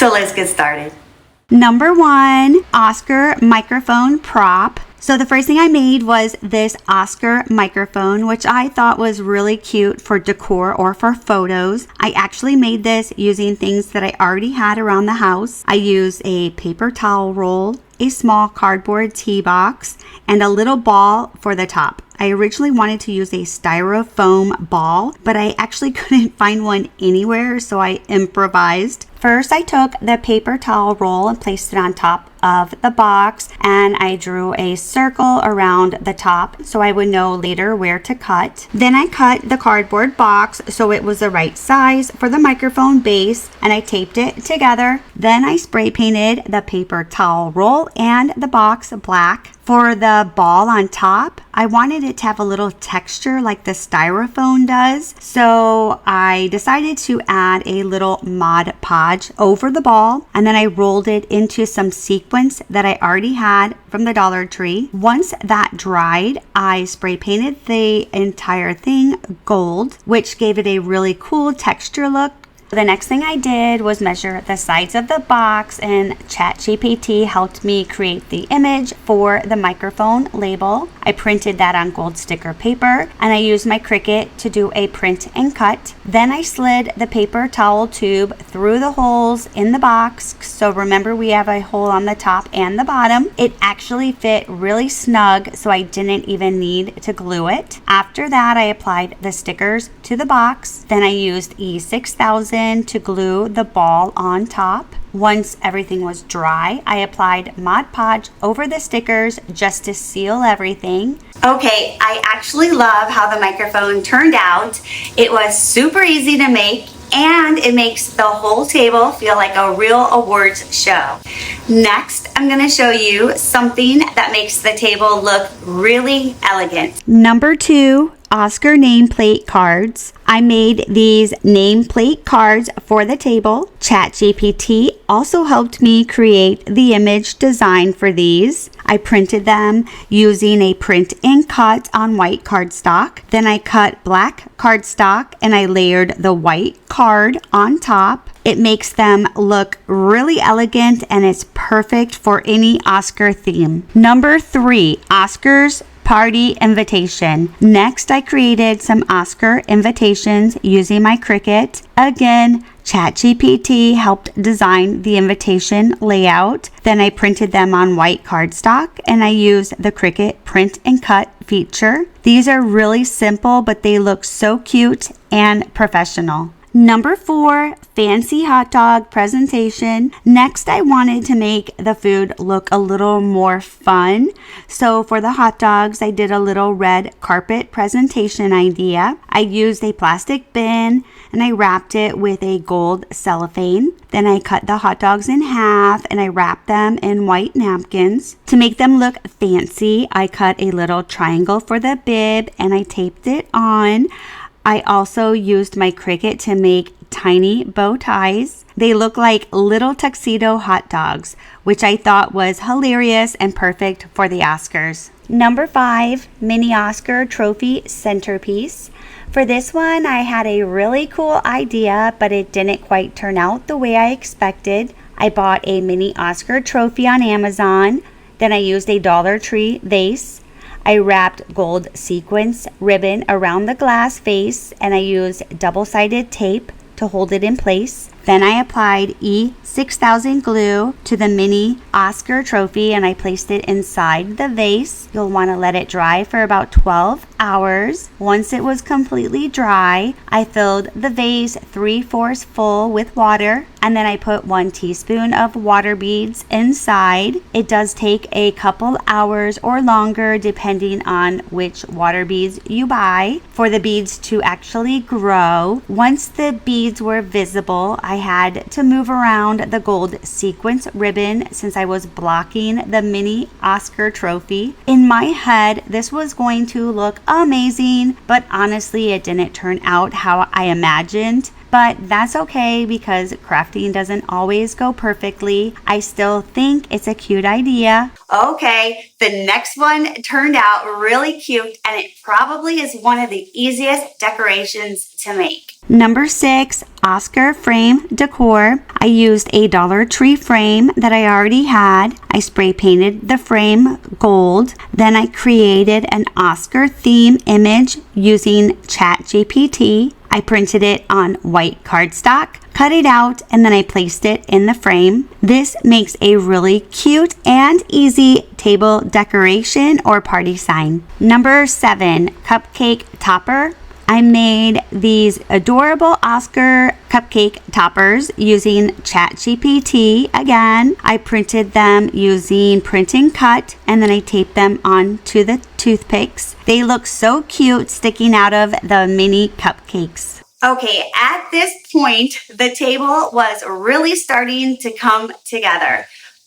So let's get started. Number 1, Oscar microphone prop. So the first thing I made was this Oscar microphone, which I thought was really cute for decor or for photos. I actually made this using things that I already had around the house. I used a paper towel roll, a small cardboard tea box, and a little ball for the top. I originally wanted to use a styrofoam ball, but I actually couldn't find one anywhere, so I improvised. First, I took the paper towel roll and placed it on top of the box, and I drew a circle around the top so I would know later where to cut. Then I cut the cardboard box so it was the right size for the microphone base, and I taped it together. Then I spray painted the paper towel roll and the box black. For the ball on top, I wanted it to have a little texture like the styrofoam does, so I decided to add a little Mod Podge over the ball, and then I rolled it into some sequins that I already had from the Dollar Tree. Once that dried, I spray painted the entire thing gold, which gave it a really cool texture look. The next thing I did was measure the sides of the box, and ChatGPT helped me create the image for the microphone label. I printed that on gold sticker paper, and I used my Cricut to do a print and cut. Then I slid the paper towel tube through the holes in the box. So remember, we have a hole on the top and the bottom. It actually fit really snug, so I didn't even need to glue it. After that, I applied the stickers to the box. Then I used E6000 to glue the ball on top. Once everything was dry, I applied Mod Podge over the stickers just to seal everything. Okay, I actually love how the microphone turned out. It was super easy to make, and it makes the whole table feel like a real awards show. Next, I'm going to show you something that makes the table look really elegant. Number 2, Oscar nameplate cards. I made these nameplate cards for the table. ChatGPT also helped me create the image design for these. I printed them using a print and cut on white cardstock. Then I cut black cardstock and I layered the white card on top. It makes them look really elegant, and it's perfect for any Oscar theme. Number 3, Oscars party invitation. Next, I created some Oscar invitations using my Cricut. Again, ChatGPT helped design the invitation layout. Then I printed them on white cardstock, and I used the Cricut print and cut feature. These are really simple, but they look so cute and professional. Number 4, fancy hot dog presentation. Next, I wanted to make the food look a little more fun. So for the hot dogs, I did a little red carpet presentation idea. I used a plastic bin and I wrapped it with a gold cellophane. Then I cut the hot dogs in half and I wrapped them in white napkins. To make them look fancy, I cut a little triangle for the bib and I taped it on. I also used my Cricut to make tiny bow ties. They look like little tuxedo hot dogs, which I thought was hilarious and perfect for the Oscars. Number 5, mini Oscar trophy centerpiece. For this one, I had a really cool idea, but it didn't quite turn out the way I expected. I bought a mini Oscar trophy on Amazon. Then I used a Dollar Tree vase. I wrapped gold sequins ribbon around the glass vase, and I used double-sided tape to hold it in place. Then I applied E6000 glue to the mini Oscar trophy and I placed it inside the vase. You'll want to let it dry for about 12 hours. Once it was completely dry, I filled the vase 3/4 full with water, and then I put 1 teaspoon of water beads inside. It does take a couple hours or longer depending on which water beads you buy for the beads to actually grow. Once the beads were visible, I had to move around the gold sequence ribbon since I was blocking the mini Oscar trophy. In my head, this was going to look amazing, but honestly, it didn't turn out how I imagined. but that's okay because crafting doesn't always go perfectly. I still think it's a cute idea. Okay, the next one turned out really cute, and it probably is one of the easiest decorations to make. Number 6, Oscar frame decor. I used a Dollar Tree frame that I already had. I spray painted the frame gold. Then I created an Oscar theme image using ChatGPT. I printed it on white cardstock, cut it out, and then I placed it in the frame. This makes a really cute and easy table decoration or party sign. Number 7, cupcake topper. I made these adorable Oscar cupcake toppers using ChatGPT again. I printed them using print and cut, and then I taped them onto the toothpicks. They look so cute sticking out of the mini cupcakes. Okay, at this point, the table was really starting to come together.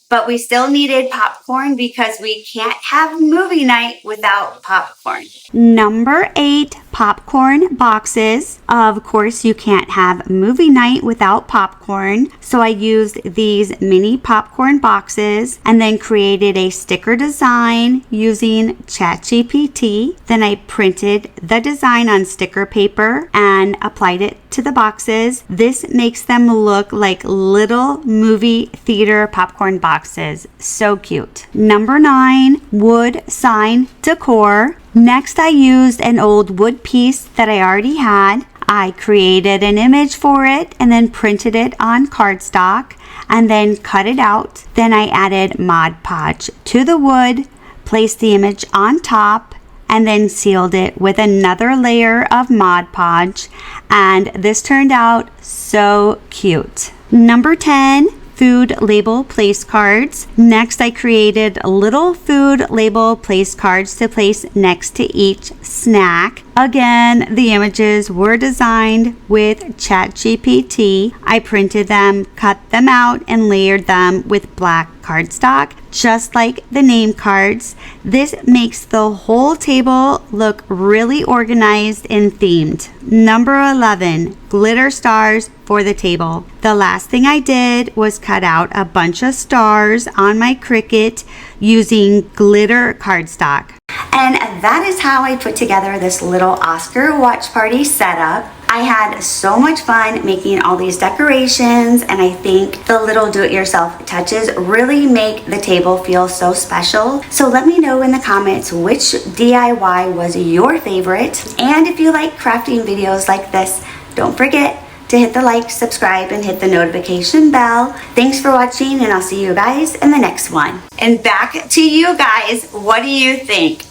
But we still needed popcorn because we can't have movie night without popcorn. Number 8, popcorn boxes. Of course, you can't have movie night without popcorn. So I used these mini popcorn boxes and then created a sticker design using ChatGPT. Then I printed the design on sticker paper and applied it to the boxes. This makes them look like little movie theater popcorn boxes. So cute. Number 9, wood sign decor. Next, I used an old wood piece that I already had. I created an image for it and then printed it on cardstock and then cut it out. Then I added Mod Podge to the wood, placed the image on top, and then sealed it with another layer of Mod Podge, and this turned out so cute. Number 10, food label place cards. Next, I created little food label place cards to place next to each snack. Again, the images were designed with ChatGPT. I printed them, cut them out, and layered them with black cardstock, just like the name cards. This makes the whole table look really organized and themed. Number 11, glitter stars for the table. The last thing I did was cut out a bunch of stars on my Cricut using glitter cardstock. And that is how I put together this little Oscar watch party setup. I had so much fun making all these decorations, and I think the little do-it-yourself touches really make the table feel so special. So let me know in the comments which DIY was your favorite. And if you like crafting videos like this, don't forget to hit the like, subscribe, and hit the notification bell. Thanks for watching, and I'll see you guys in the next one. And back to you guys, what do you think?